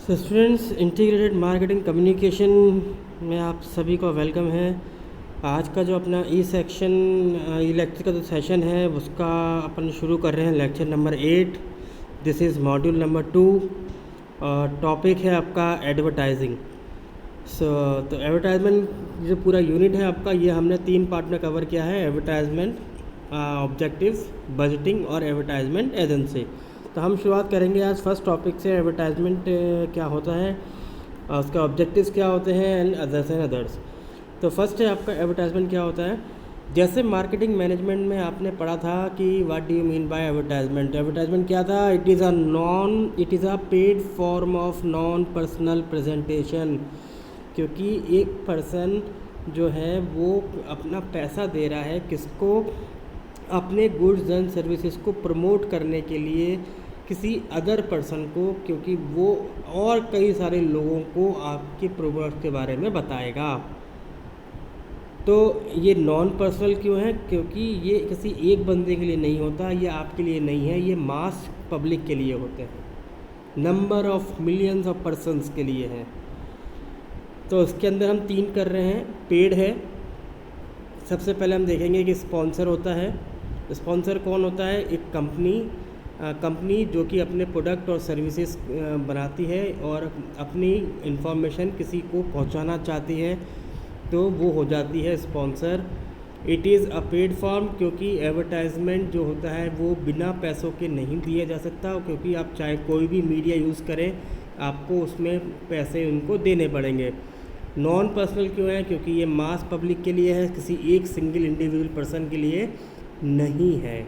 So students, integrated marketing communication में आप सभी को वेलकम है। आज का जो अपना ई सेक्शन ई लेक्चर का जो सेशन है उसका अपन शुरू कर रहे हैं। Lecture number 8, this is module number 2 और टॉपिक है आपका एडवर्टाइजिंग। तो एडवर्टाइजमेंट जो पूरा यूनिट है आपका, ये हमने 3 पार्ट में कवर किया है: एडवर्टाइजमेंट, ऑब्जेक्टिव्स, बजटिंग और एडवर्टाइजमेंट एजेंसी। तो हम शुरुआत करेंगे आज फर्स्ट टॉपिक से। एडवर्टाइजमेंट क्या होता है, उसके ऑब्जेक्टिव्स क्या होते हैं एंड अदर्स। तो फर्स्ट है आपका एडवर्टाइजमेंट क्या होता है। जैसे मार्केटिंग मैनेजमेंट में आपने पढ़ा था कि what do you mean by advertisement. Advertisement क्या था? It is a paid form of non personal presentation. क्योंकि एक पर्सन जो है वो अपना पैसा दे रहा है किसको? अपने गुड्स एंड सर्विसेज को प्रमोट करने के लिए किसी अदर पर्सन को, क्योंकि वो और कई सारे लोगों को आपके प्रोडक्ट के बारे में बताएगा। तो ये नॉन पर्सनल क्यों है? क्योंकि ये किसी एक बंदे के लिए नहीं होता, ये आपके लिए नहीं है, ये मास पब्लिक के लिए होते हैं, number of millions of persons के लिए हैं। तो इसके अंदर हम 3 कर रहे हैं। पेड है, सबसे पहले हम देखेंगे कि स्पॉन्सर होता है। स्पॉन्सर कौन होता है? एक कंपनी जो कि अपने प्रोडक्ट और सर्विसेज बनाती है और अपनी इंफॉर्मेशन किसी को पहुंचाना चाहती है, तो वो हो जाती है sponsor. It is a paid form, क्योंकि एडवर्टाइजमेंट जो होता है वो बिना पैसों के नहीं दिया जा सकता, क्योंकि आप चाहे कोई भी मीडिया यूज़ करें आपको उसमें पैसे उनको देने पड़ेंगे। नॉन पर्सनल क्यों है? क्योंकि ये मास पब्लिक के लिए है, किसी एक सिंगल इंडिविजुअल पर्सन के लिए नहीं है।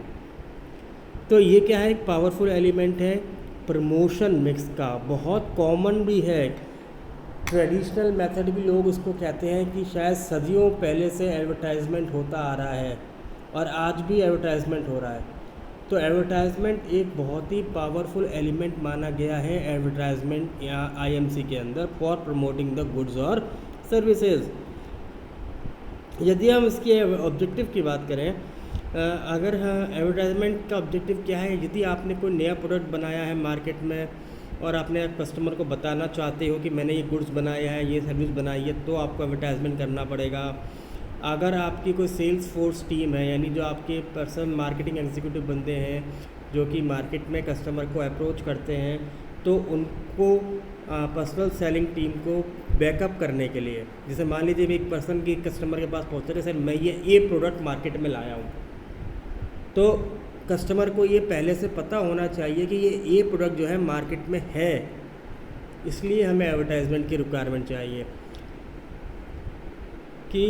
तो ये क्या है? एक पावरफुल एलिमेंट है प्रमोशन मिक्स का, बहुत कॉमन भी है। ट्रेडिशनल मेथड भी लोग उसको कहते हैं कि शायद सदियों पहले से एडवर्टाइजमेंट होता आ रहा है और आज भी एडवर्टाइजमेंट हो रहा है। तो एडवर्टाइजमेंट एक बहुत ही पावरफुल एलिमेंट माना गया है एडवर्टाइजमेंट या आईएमसी के अंदर फॉर प्रमोटिंग द गुड्स और सर्विसेज। यदि हम इसके ऑब्जेक्टिव की बात करें, अगर एडवर्टाइजमेंट का ऑब्जेक्टिव क्या है? यदि आपने कोई नया प्रोडक्ट बनाया है मार्केट में और आपने कस्टमर को बताना चाहते हो कि मैंने ये गुड्स बनाया है, ये सर्विस बनाई है, तो आपको एडवर्टाइजमेंट करना पड़ेगा। अगर आपकी कोई सेल्स फोर्स टीम है, यानी जो आपके पर्सन मार्केटिंग एग्जीक्यूटिव बंदे हैं जो कि मार्केट में कस्टमर को अप्रोच करते हैं, तो उनको पर्सनल सेलिंग टीम को बैकअप करने के लिए, जैसे मान लीजिए एक पर्सन की कस्टमर के पास पहुँच रहे, सर मैं ये प्रोडक्ट मार्केट में लाया हूँ, तो कस्टमर को ये पहले से पता होना चाहिए कि ये प्रोडक्ट जो है मार्केट में है, इसलिए हमें एडवर्टाइजमेंट की रिक्वायरमेंट चाहिए। कि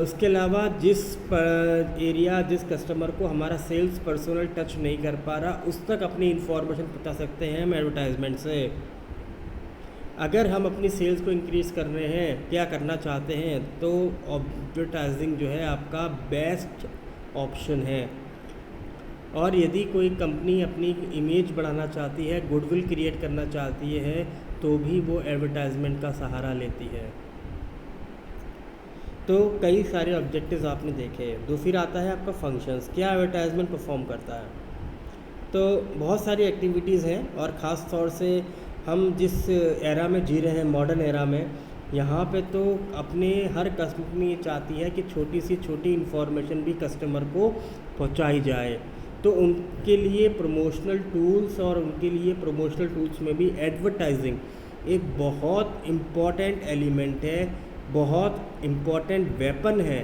उसके अलावा जिस एरिया, जिस कस्टमर को हमारा सेल्स पर्सनल टच नहीं कर पा रहा, उस तक अपनी इंफॉर्मेशन बता सकते हैं हम एडवर्टाइजमेंट से। अगर हम अपनी सेल्स को इंक्रीज़ कर रहे हैं, क्या करना चाहते हैं, तो एडवर्टाइजिंग जो है आपका बेस्ट ऑप्शन है। और यदि कोई कंपनी अपनी इमेज बढ़ाना चाहती है, गुडविल क्रिएट करना चाहती है, तो भी वो एडवर्टाइजमेंट का सहारा लेती है। तो कई सारे ऑब्जेक्टिव्स आपने देखे। फिर आता है आपका फंक्शंस, क्या एडवर्टाइजमेंट परफॉर्म करता है। तो बहुत सारी एक्टिविटीज़ हैं और ख़ास तौर से हम जिस एरा में जी रहे हैं, मॉडर्न एरा में, यहाँ पे तो अपने हर कंपनी चाहती है कि छोटी सी छोटी इन्फॉर्मेशन भी कस्टमर को पहुँचाई जाए। तो उनके लिए प्रमोशनल टूल्स, और उनके लिए प्रमोशनल टूल्स में भी एडवर्टाइजिंग एक बहुत इम्पॉर्टेंट एलिमेंट है, बहुत इम्पॉर्टेंट वेपन है।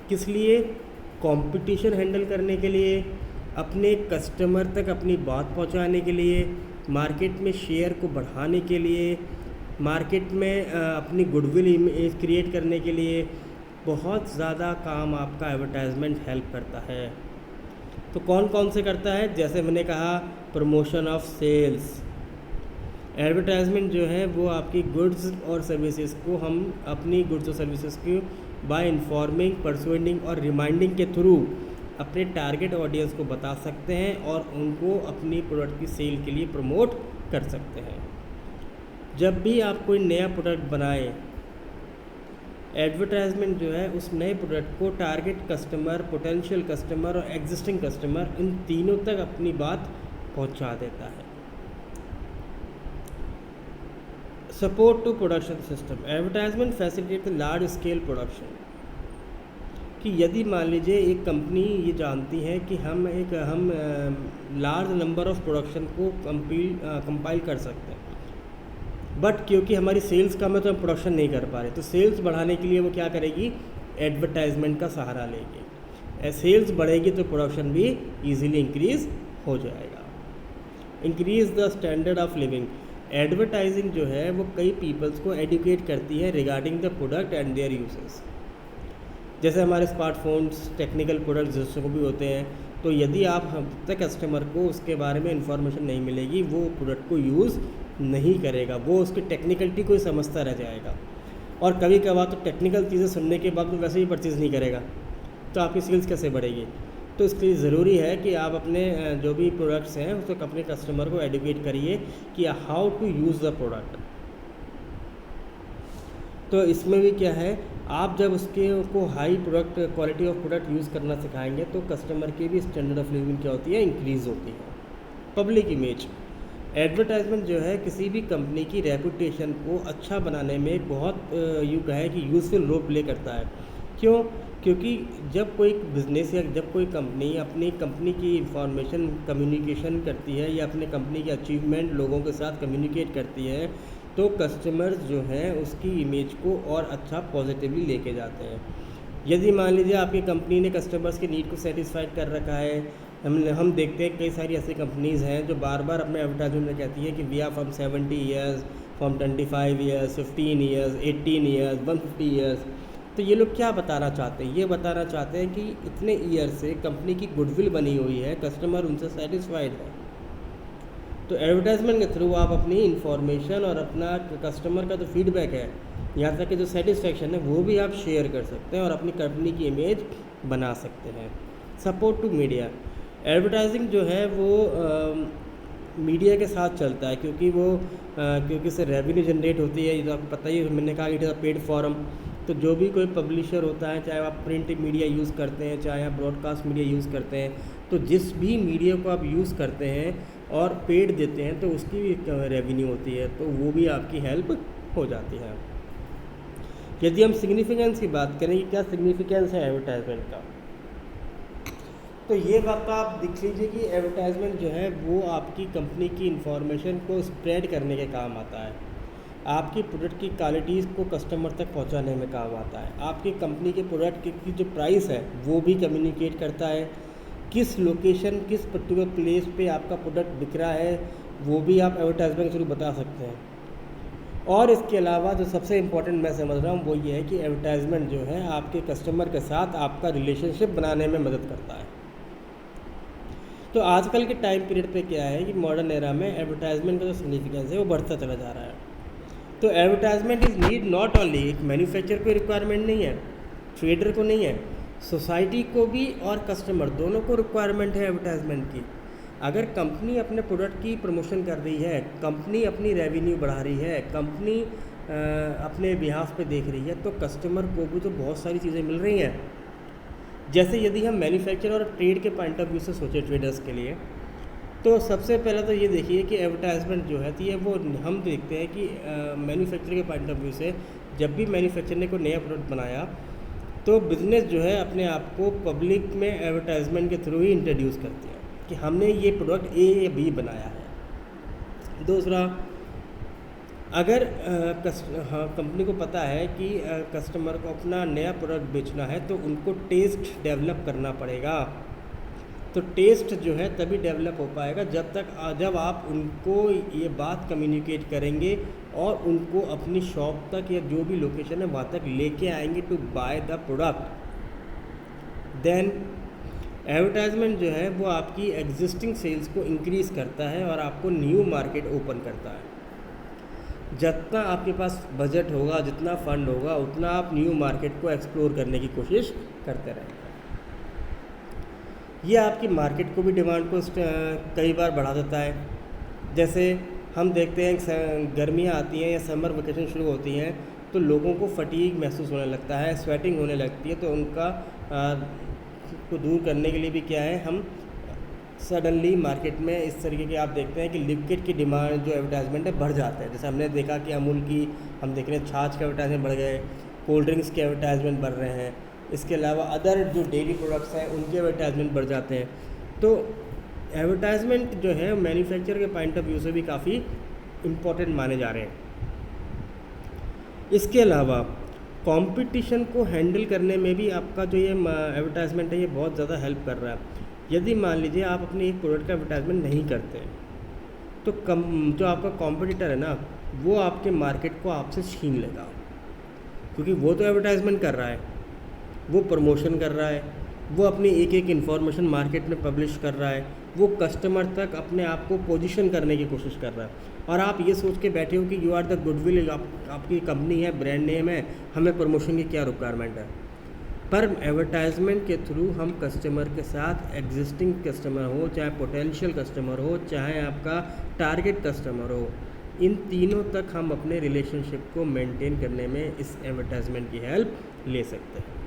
किस लिए? कंपटीशन हैंडल करने के लिए, अपने कस्टमर तक अपनी बात पहुंचाने के लिए, मार्केट में शेयर को बढ़ाने के लिए, मार्केट में अपनी गुडविल इमेज क्रिएट करने के लिए बहुत ज़्यादा काम आपका एडवर्टाइजमेंट हेल्प करता है। तो कौन कौन से करता है? जैसे मैंने कहा, प्रमोशन ऑफ सेल्स। एडवर्टाइजमेंट जो है वो आपकी गुड्स और सर्विसेज को, हम अपनी गुड्स और सर्विसेज को बाय इन्फॉर्मिंग, परसुएडिंग और रिमाइंडिंग के थ्रू अपने टारगेट ऑडियंस को बता सकते हैं और उनको अपनी प्रोडक्ट की सेल के लिए प्रमोट कर सकते हैं। जब भी आप कोई नया प्रोडक्ट बनाएं, एडवर्टाइजमेंट जो है उस नए प्रोडक्ट को टारगेट कस्टमर, पोटेंशियल कस्टमर और एग्जिस्टिंग कस्टमर, इन तीनों तक अपनी बात पहुंचा देता है। Support to production system, advertisement facilitate the large scale production. कि यदि मान लीजिए एक कंपनी ये जानती है कि हम लार्ज नंबर ऑफ प्रोडक्शन को कंपाइल कर सकते हैं, बट क्योंकि हमारी सेल्स कम है तो हम प्रोडक्शन नहीं कर पा रहे, तो सेल्स बढ़ाने के लिए वो क्या करेगी, एडवर्टाइजमेंट का सहारा लेगी। सेल्स बढ़ेगी तो प्रोडक्शन भी ईजिली इंक्रीज हो जाएगा। Increase the standard of living, advertising जो है वो कई पीपल्स को एडुकेट करती है regarding the product and there uses. जैसे हमारे स्मार्टफोन्स टेक्निकल प्रोडक्ट्स जिसको भी होते हैं, तो यदि आप हम तक कस्टमर को उसके बारे में इंफॉर्मेशन नहीं मिलेगी, वो प्रोडक्ट को यूज़ नहीं करेगा, वो उसकी टेक्निकलिटी को ही समझता रह जाएगा। और कभी कभार तो टेक्निकल चीज़ें सुनने के बाद वैसे ही परचेज़ नहीं करेगा, तो आपकी सेल्स कैसे बढ़ेगी। तो इसके लिए ज़रूरी है कि आप अपने जो भी प्रोडक्ट्स हैं उसको अपने कस्टमर को एडुकेट करिए कि how to use the product. तो इसमें भी क्या है, आप जब उसके को high product quality of product use करना सिखाएंगे तो कस्टमर की भी स्टैंडर्ड ऑफ लिविंग क्या होती है, इंक्रीज़ होती है। पब्लिक इमेज, एडवर्टाइजमेंट जो है किसी भी कंपनी की रेपुटेशन को अच्छा बनाने में बहुत यूँ कहें कि यूज़फुल रोल प्ले करता है। क्यों? क्योंकि जब कोई बिज़नेस या जब कोई कंपनी अपनी कंपनी की इंफॉर्मेशन कम्युनिकेशन करती है या अपने कंपनी के अचीवमेंट लोगों के साथ कम्युनिकेट करती है, तो कस्टमर्स जो हैं उसकी इमेज को और अच्छा पॉजिटिवली लेके जाते हैं। यदि मान लीजिए आपकी कंपनी ने कस्टमर्स की नीड को सेटिस्फाइड कर रखा है, हम देखते हैं कई सारी ऐसी कंपनीज़ हैं जो बार बार अपने एडवर्टाइजमेंट में कहती है कि we are from 70 years, from 25 years, 15 years, 18 years, 150 years. तो ये लोग क्या बताना चाहते हैं, ये बताना चाहते हैं कि इतने ईयर से कंपनी की गुडविल बनी हुई है, कस्टमर उनसे सेटिस्फाइड है। तो एडवर्टाइजमेंट के थ्रू आप अपनी इन्फॉर्मेशन और अपना कस्टमर का जो फीडबैक है, यहाँ तक कि जो सेटिस्फेक्शन है, वो भी आप शेयर कर सकते हैं और अपनी कंपनी की इमेज बना सकते हैं। सपोर्ट टू मीडिया, एडवर्टाइजिंग जो है वो मीडिया के साथ चलता है, क्योंकि इससे रेवेन्यू जनरेट होती है। ये तो आपको पता ही है, मैंने कहा it is a paid forum. तो जो भी कोई पब्लिशर होता है, चाहे आप प्रिंट मीडिया यूज़ करते हैं, चाहे आप ब्रॉडकास्ट मीडिया यूज़ करते हैं, तो जिस भी मीडिया को आप यूज़ करते हैं और पेड देते हैं तो उसकी भी रेवेन्यू होती है, तो वो भी आपकी हेल्प हो जाती है। यदि हम सिग्निफिकेंस की बात करें कि क्या सिग्निफिकेंस है एडवर्टाइजमेंट का, तो ये बात तो आप देख लीजिए कि एडवर्टाइजमेंट जो है वो आपकी कंपनी की इंफॉर्मेशन को स्प्रेड करने के काम आता है, आपकी प्रोडक्ट की क्वालिटीज़ को कस्टमर तक पहुंचाने में काम आता है, आपकी कंपनी के प्रोडक्ट की जो प्राइस है वो भी कम्युनिकेट करता है, किस लोकेशन किस पर्टिकुलर प्लेस पे आपका प्रोडक्ट बिक रहा है वो भी आप एडवर्टाइजमेंट के थ्रू बता सकते हैं। और इसके अलावा जो सबसे इम्पोर्टेंट मैं समझ रहा हूँ वो ये है कि एडवर्टाइजमेंट जो है आपके कस्टमर के साथ आपका रिलेशनशिप बनाने में मदद करता है। तो आजकल के टाइम पीरियड पे क्या है कि मॉडर्न एरा में एडवर्टाइजमेंट का जो सिग्निफिकेंस है वो बढ़ता चला जा रहा है। तो advertisement is need not only, एक मैन्युफैक्चर को रिक्वायरमेंट नहीं है, ट्रेडर को नहीं है, सोसाइटी को भी और कस्टमर दोनों को रिक्वायरमेंट है एडवर्टाइजमेंट की। अगर कंपनी अपने प्रोडक्ट की प्रमोशन कर रही है, कंपनी अपनी रेवेन्यू बढ़ा रही है, कंपनी अपने बिहाफ पे देख रही है, तो कस्टमर को भी तो बहुत सारी चीज़ें मिल रही हैं। जैसे यदि हम मैन्युफैक्चर और ट्रेड के पॉइंट ऑफ व्यू से सोचें ट्रेडर्स के लिए, तो सबसे पहले तो ये देखिए कि एडवर्टाइजमेंट जो है तो ये वो हम देखते हैं कि मैन्युफैक्चर के पॉइंट ऑफ व्यू से जब भी मैन्युफैक्चर ने कोई नया प्रोडक्ट बनाया तो बिज़नेस जो है अपने आप को पब्लिक में एडवर्टाइजमेंट के थ्रू ही इंट्रोड्यूस करती है कि हमने ये प्रोडक्ट ए या बी बनाया है। दूसरा, अगर कंपनी को पता है कि कस्टमर को अपना नया प्रोडक्ट बेचना है तो उनको टेस्ट डेवलप करना पड़ेगा। तो टेस्ट जो है तभी डेवलप हो पाएगा जब आप उनको ये बात कम्युनिकेट करेंगे और उनको अपनी शॉप तक या जो भी लोकेशन है वहाँ तक लेके आएंगे to buy the product. Then advertisement जो है वो आपकी एग्जिस्टिंग सेल्स को इंक्रीज़ करता है और आपको न्यू मार्केट ओपन करता है। जितना आपके पास बजट होगा, जितना फंड होगा, उतना आप न्यू मार्केट को एक्सप्लोर करने की कोशिश करते रहेंगे। ये आपकी मार्केट को भी डिमांड को कई बार बढ़ा देता है। जैसे हम देखते हैं गर्मियाँ आती हैं या समर वेकेशन शुरू होती हैं तो लोगों को फटीग महसूस होने लगता है, स्वेटिंग होने लगती है, तो उनका को दूर करने के लिए भी क्या है, हम सडनली मार्केट में इस तरीके के आप देखते हैं कि लिक्विड की डिमांड जो एडवर्टाइजमेंट है बढ़ जाता है। जैसे हमने देखा कि अमूल की हम देख रहे हैं छाछ के एडवर्टाइजमेंट बढ़ गए, कोल्ड ड्रिंक्स के एडवर्टाइजमेंट बढ़ रहे हैं, इसके अलावा अदर जो डेली प्रोडक्ट्स हैं उनके एडवर्टाइजमेंट बढ़ जाते हैं। तो एडवर्टाइजमेंट जो है मैन्युफैक्चर के पॉइंट ऑफ व्यू से भी काफ़ी इम्पोर्टेंट माने जा रहे हैं। इसके अलावा कंपटीशन को हैंडल करने में भी आपका जो ये एडवर्टाइजमेंट है ये बहुत ज़्यादा हेल्प कर रहा है। यदि मान लीजिए आप अपने एक प्रोडक्ट का एडवर्टाइजमेंट नहीं करते तो जो आपका कॉम्पिटिटर है ना वो आपके मार्केट को आपसे छीन लेगा, क्योंकि वो तो एडवर्टाइजमेंट कर रहा है, वो प्रमोशन कर रहा है, वो अपनी एक एक इन्फॉर्मेशन मार्केट में पब्लिश कर रहा है, वो कस्टमर तक अपने आप को पोजीशन करने की कोशिश कर रहा है। और आप ये सोच के बैठे हो कि यू आर द गुडविल, आपकी कंपनी है, ब्रांड नेम है, हमें प्रमोशन की क्या रिक्वायरमेंट है। पर एडवर्टाइजमेंट के थ्रू हम कस्टमर के साथ, एग्जिस्टिंग कस्टमर हो चाहे पोटेंशियल कस्टमर हो चाहे आपका टारगेट कस्टमर हो, इन तीनों तक हम अपने रिलेशनशिप को मेंटेन करने में इस एडवर्टाइजमेंट की हेल्प ले सकते हैं।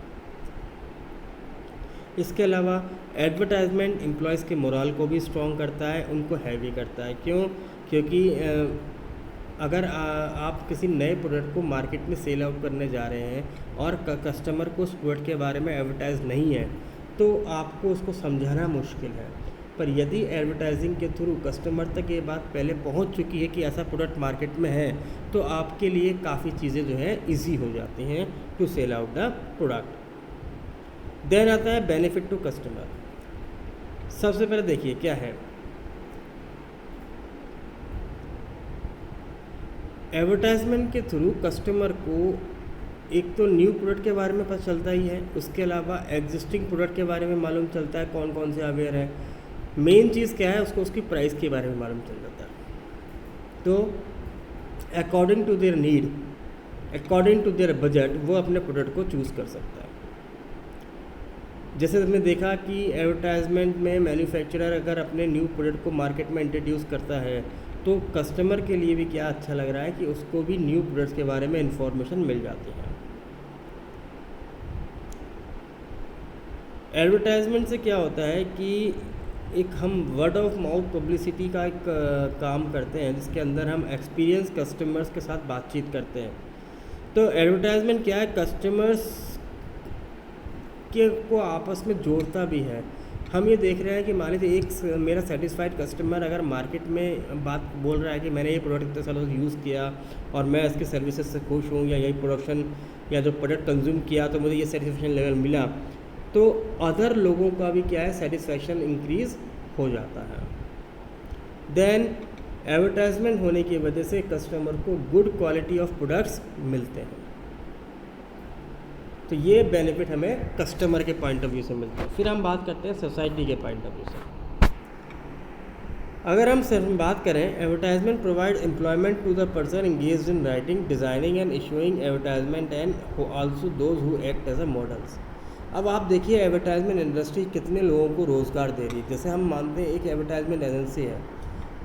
इसके अलावा एडवर्टाइजमेंट एम्प्लॉयज़ के मोरल को भी स्ट्रॉन्ग करता है, उनको हैवी करता है। क्यों? क्योंकि अगर आप किसी नए प्रोडक्ट को मार्केट में सेल आउट करने जा रहे हैं और कस्टमर को उस प्रोडक्ट के बारे में एडवर्टाइज नहीं है तो आपको उसको समझाना मुश्किल है। पर यदि एडवर्टाइजिंग के थ्रू कस्टमर तक ये बात पहले पहुंच चुकी है कि ऐसा प्रोडक्ट मार्केट में है तो आपके लिए काफ़ी चीज़ें जो है ईजी हो जाती हैं to sell out the product. Then आता है बेनिफिट टू कस्टमर। सबसे पहले देखिए क्या है, एडवर्टाइजमेंट के थ्रू कस्टमर को एक तो न्यू प्रोडक्ट के बारे में पता चलता ही है, उसके अलावा एग्जिस्टिंग प्रोडक्ट के बारे में मालूम चलता है कौन कौन से अवेयर है। मेन चीज़ क्या है, उसको उसकी प्राइस के बारे में मालूम चल जाता है। तो according to their need, according to their budget वो अपने प्रोडक्ट को चूज़ कर सकता है। जैसे हमने देखा कि एडवर्टाइजमेंट में मैन्युफैक्चरर अगर अपने न्यू प्रोडक्ट को मार्केट में इंट्रोड्यूस करता है तो कस्टमर के लिए भी क्या अच्छा लग रहा है कि उसको भी न्यू प्रोडक्ट्स के बारे में इंफॉर्मेशन मिल जाती है। एडवर्टाइजमेंट से क्या होता है कि एक हम वर्ड ऑफ माउथ पब्लिसिटी का एक काम करते हैं जिसके अंदर हम एक्सपीरियंस कस्टमर्स के साथ बातचीत करते हैं। तो एडवर्टाइजमेंट क्या है, कस्टमर्स के को आपस में जोड़ता भी है। हम ये देख रहे हैं कि मान लीजिए एक मेरा सेटिस्फाइड कस्टमर अगर मार्केट में बात बोल रहा है कि मैंने ये प्रोडक्ट इतने सालों से यूज़ किया और मैं इसके सर्विसेज से खुश हूँ, या यही प्रोडक्शन या जो प्रोडक्ट कंज्यूम किया तो मुझे ये सेटिस्फेक्शन लेवल मिला, तो अदर लोगों का भी क्या है सेटिस्फेक्शन इंक्रीज़ हो जाता है। देन एडवर्टाइजमेंट होने की वजह से कस्टमर को गुड क्वालिटी ऑफ प्रोडक्ट्स मिलते हैं। तो ये बेनिफिट हमें कस्टमर के पॉइंट ऑफ व्यू से मिलता है। फिर हम बात करते हैं सोसाइटी के पॉइंट ऑफ व्यू से। अगर हम सिर्फ बात करें, advertisement provide employment to the person engaged in writing, designing and issuing advertisement and also those who act as a models. अब आप देखिए एडवर्टाइजमेंट इंडस्ट्री कितने लोगों को रोज़गार दे रही है। जैसे हम मानते हैं एक एडवर्टाइजमेंट एजेंसी है,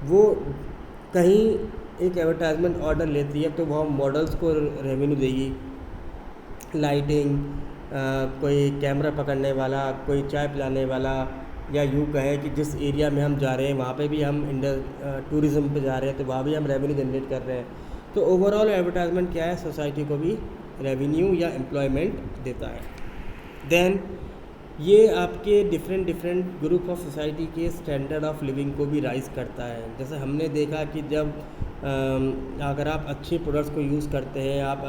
वो कहीं एक एडवर्टाइजमेंट ऑर्डर लेती है तो वह मॉडल्स को रेवेन्यू देगी, लाइटिंग, कोई कैमरा पकड़ने वाला, कोई चाय पिलाने वाला, या यूँ कहें कि जिस एरिया में हम जा रहे हैं वहाँ पे भी हम टूरिज़्म पे जा रहे हैं तो वहाँ भी हम रेवेन्यू जनरेट कर रहे हैं। तो ओवरऑल एडवर्टाइजमेंट क्या है, सोसाइटी को भी रेवेन्यू या एम्प्लॉयमेंट देता है। देन ये आपके डिफरेंट ग्रुप ऑफ सोसाइटी के स्टैंडर्ड ऑफ लिविंग को भी राइज़ करता है। जैसे हमने देखा कि जब अगर आप अच्छे प्रोडक्ट्स को यूज़ करते हैं, आप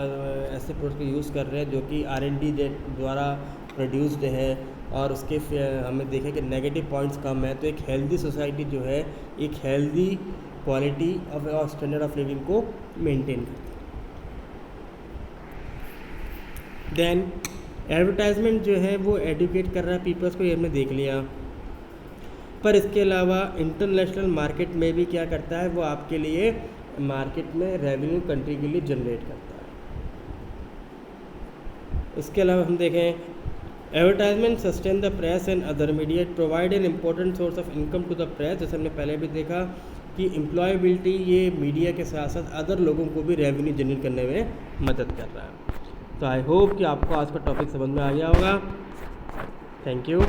ऐसे प्रोडक्ट को यूज़ कर रहे हैं जो कि R&D द्वारा प्रोड्यूस्ड है और उसके हमें देखें कि नेगेटिव पॉइंट्स कम है, तो एक हेल्दी सोसाइटी जो है एक हेल्दी क्वालिटी ऑफ और स्टैंडर्ड ऑफ लिविंग को मेंटेन करती है। देन एडवर्टाइजमेंट जो है वो एडुकेट कर रहा है पीपल्स को, ये हमने देख लिया। पर इसके अलावा इंटरनेशनल मार्केट में भी क्या करता है, वो आपके लिए मार्केट में रेवेन्यू कंट्री के लिए जनरेट करता है। इसके अलावा हम देखें advertisement sustain the press and other media, provide an important source of income to the press. जैसे हमने पहले भी देखा कि एम्प्लॉयबिलिटी ये मीडिया के साथ साथ अदर लोगों को भी रेवेन्यू जनरेट करने में मदद कर रहा है। तो आई होप कि आपको आज का टॉपिक समझ में आ गया होगा। Thank you.